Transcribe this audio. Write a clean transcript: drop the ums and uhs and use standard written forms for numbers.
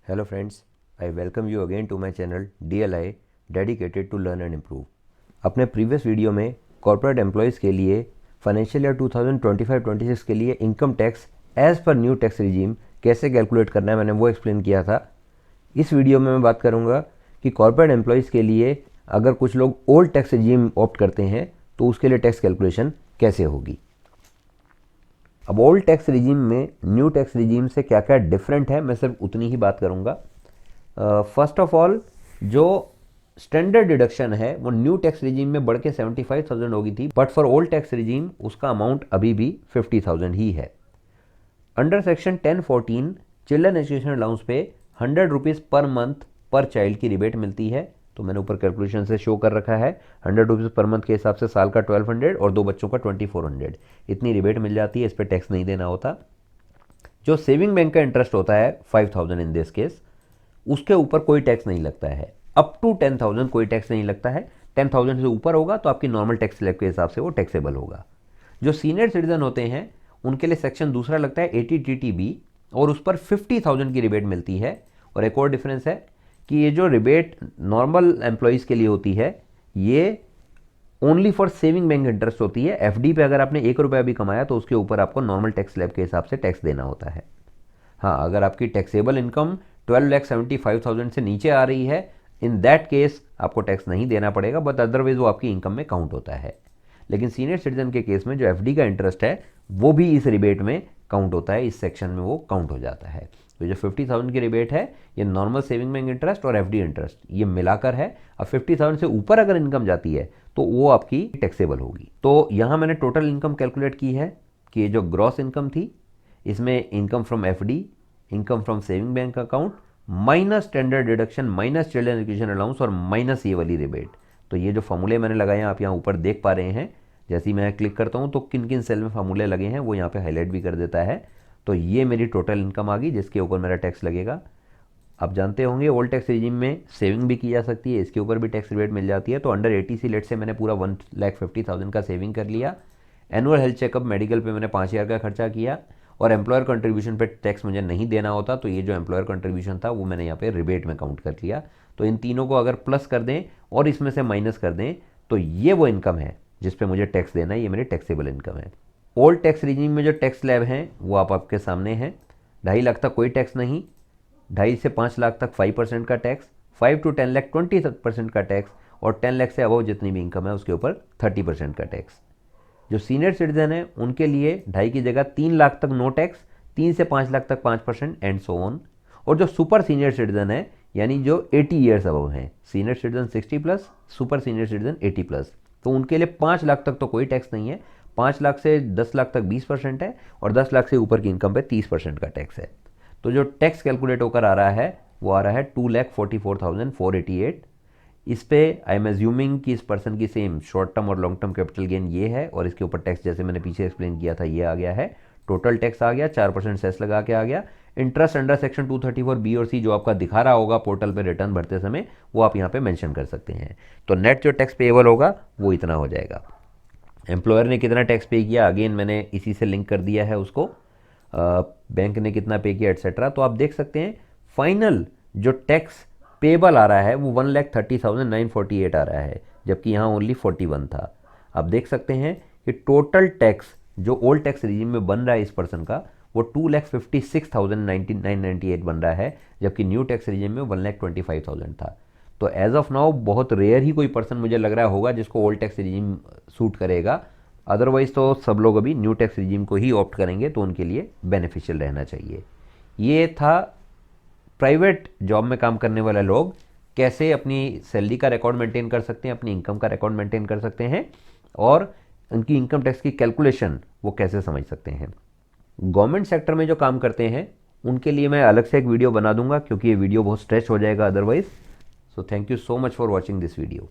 Hello friends, I welcome you again to my channel DLI dedicated to learn and improve। अपने previous video में corporate employees के लिए financial year 2025-26 के लिए income tax as per new tax regime कैसे calculate करना है मैंने वो एक्सप्लेन किया था। इस वीडियो में मैं बात करूंगा कि कॉर्पोरेट एम्प्लॉयज़ के लिए अगर कुछ लोग ओल्ड टैक्स रिजीम ऑप्ट करते हैं तो उसके लिए टैक्स कैलकुलेशन कैसे होगी। अब ओल्ड टैक्स रिजीम में न्यू टैक्स रिजीम से क्या क्या डिफरेंट है मैं सिर्फ उतनी ही बात करूंगा। फर्स्ट ऑफ ऑल जो स्टैंडर्ड डिडक्शन है वो न्यू टैक्स रिजीम में बढ़ के 75,000 होगी थी, but for old tax regime उसका अमाउंट अभी भी 50,000 ही है। Under section 1014 children education allowance पे 100 रुपीज़ पर मंथ पर चाइल्ड की रिबेट मिलती है। तो मैंने ऊपर कैलकुलेशन से शो कर रखा है 100 रुपीज़ पर मंथ के हिसाब से साल का 1200 और दो बच्चों का 2400 इतनी रिबेट मिल जाती है। इस पर टैक्स नहीं देना होता। जो सेविंग बैंक का इंटरेस्ट होता है 5,000 इन दिस केस, उसके ऊपर कोई टैक्स नहीं लगता है। अप टू 10,000 कोई टैक्स नहीं लगता है। 10,000 से ऊपर होगा तो आपकी नॉर्मल टैक्स स्लैब के हिसाब से वो टैक्सेबल होगा। जो सीनियर सिटीजन होते हैं उनके लिए सेक्शन दूसरा लगता है 80TTB और उस पर 50,000 की रिबेट मिलती है। और एक और डिफरेंस है कि ये जो रिबेट नॉर्मल एम्प्लॉयज़ के लिए होती है ये only for saving bank interest होती है। एफडी पे अगर आपने 1 रुपया भी कमाया तो उसके ऊपर आपको नॉर्मल टैक्स स्लैब के हिसाब से टैक्स देना होता है। हाँ, अगर आपकी टैक्सेबल इनकम 12,75,000 से नीचे आ रही है इन दैट केस आपको टैक्स नहीं देना पड़ेगा, बट अदरवाइज वो आपकी इनकम में काउंट होता है। लेकिन सीनियर सिटीजन के केस में जो एफडी का इंटरेस्ट है वो भी इस रिबेट में काउंट होता है, इस सेक्शन में वो काउंट हो जाता है। तो जो 50,000 की रिबेट है ये नॉर्मल सेविंग बैंक इंटरेस्ट और एफडी इंटरेस्ट ये मिलाकर है। अब 50,000 से ऊपर अगर इनकम जाती है तो वो आपकी टैक्सेबल होगी। तो यहाँ मैंने टोटल इनकम कैलकुलेट की है कि ये जो ग्रॉस इनकम थी इसमें income from FD, income from saving bank account minus standard deduction minus children education allowance और माइनस ये वाली रिबेट। तो ये जो फॉर्मूले मैंने लगाए हैं आप यहाँ ऊपर देख पा रहे हैं। जैसे ही मैं क्लिक करता हूँ तो किन किन सेल में फार्मूले लगे हैं वो यहाँ पे हाईलाइट भी कर देता है। तो ये मेरी टोटल इनकम आ गई जिसके ऊपर मेरा टैक्स लगेगा। आप जानते होंगे ओल्ड टैक्स रिजीम में सेविंग भी की जा सकती है, इसके ऊपर भी टैक्स रिबेट मिल जाती है। तो अंडर 80C लेट से मैंने पूरा 1,50,000 का सेविंग कर लिया। एनुअल हेल्थ चेकअप मेडिकल पे मैंने 5,000 का खर्चा किया और एम्प्लॉयर कंट्रीब्यूशन पे टैक्स मुझे नहीं देना होता, तो ये जो एम्प्लॉयर कंट्रीब्यूशन था वो मैंने यहाँ पे रिबेट में काउंट कर लिया। तो इन तीनों को अगर प्लस कर दें और इसमें से माइनस कर दें तो ये वो इनकम है जिस पे मुझे टैक्स देना है, ये मेरी टैक्सेबल इनकम है। ओल्ड टैक्स रिजीम में जो टैक्स स्लैब हैं वो आपके सामने हैं। 2.5 लाख तक कोई टैक्स नहीं, 2.5 से 5 लाख तक 5% का टैक्स, 5 to 10 लाख 20% का टैक्स और 10 लाख से अबव जितनी भी इनकम है उसके ऊपर 30% का टैक्स। जो सीनियर सिटीजन है उनके लिए 2.5 की जगह 3 लाख तक नो टैक्स, 3 से 5 लाख तक 5% एंड सो ऑन। और जो सुपर सीनियर सिटीजन है यानी जो 80 ईयर्स अबव हैं, senior citizen 60+, super senior citizen 80+, तो उनके लिए 5 लाख तक तो कोई टैक्स नहीं है। 5 लाख से 10 लाख तक 20% है और 10 लाख से ऊपर की इनकम पे 30% का टैक्स है। तो जो टैक्स कैलकुलेट होकर आ रहा है वो आ रहा है 2,44,488। इस पे आई एम एज्यूमिंग कि इस पर्सन की सेम शॉर्ट टर्म और लॉन्ग टर्म कैपिटल गेन ये है और इसके ऊपर टैक्स जैसे मैंने पीछे एक्सप्लेन किया था ये आ गया है। टोटल टैक्स आ गया, 4% सेस लगा के आ गया। इंटरेस्ट अंडर सेक्शन 234B और C जो आपका दिखा रहा होगा पोर्टल पे रिटर्न भरते समय वो आप यहाँ पे मेंशन कर सकते हैं। तो नेट जो टैक्स पेएबल होगा वो इतना हो जाएगा। एम्प्लॉयर ने कितना टैक्स पे किया अगेन मैंने इसी से लिंक कर दिया है उसको, बैंक ने कितना पे किया एट्सेट्रा। तो आप देख सकते हैं फाइनल जो टैक्स पेबल आ रहा है वो 1,30,948 आ रहा है, जबकि यहाँ ओनली 41 था। आप देख सकते हैं कि टोटल टैक्स जो ओल्ड टैक्स रिजीम में बन रहा है इस पर्सन का वो 2,56,998 बन रहा है, जबकि न्यू टैक्स रिजीम में 1,25,000 था। तो एज ऑफ नाउ बहुत रेयर ही कोई पर्सन मुझे लग रहा होगा जिसको ओल्ड टैक्स रिजीम सूट करेगा। अदरवाइज तो सब लोग अभी न्यू टैक्स रिजीम को ही ऑप्ट करेंगे, तो उनके लिए बेनिफिशियल रहना चाहिए। ये था प्राइवेट जॉब में काम करने वाले लोग कैसे अपनी सैलरी का रिकॉर्ड मेंटेन कर सकते हैं, अपनी इनकम का रिकॉर्ड मेंटेन कर सकते हैं और उनकी इनकम टैक्स की कैलकुलेशन वो कैसे समझ सकते हैं। गवर्नमेंट सेक्टर में जो काम करते हैं उनके लिए मैं अलग से एक वीडियो बना दूंगा क्योंकि ये वीडियो बहुत स्ट्रेच हो जाएगा otherwise. So thank you so much for watching this video.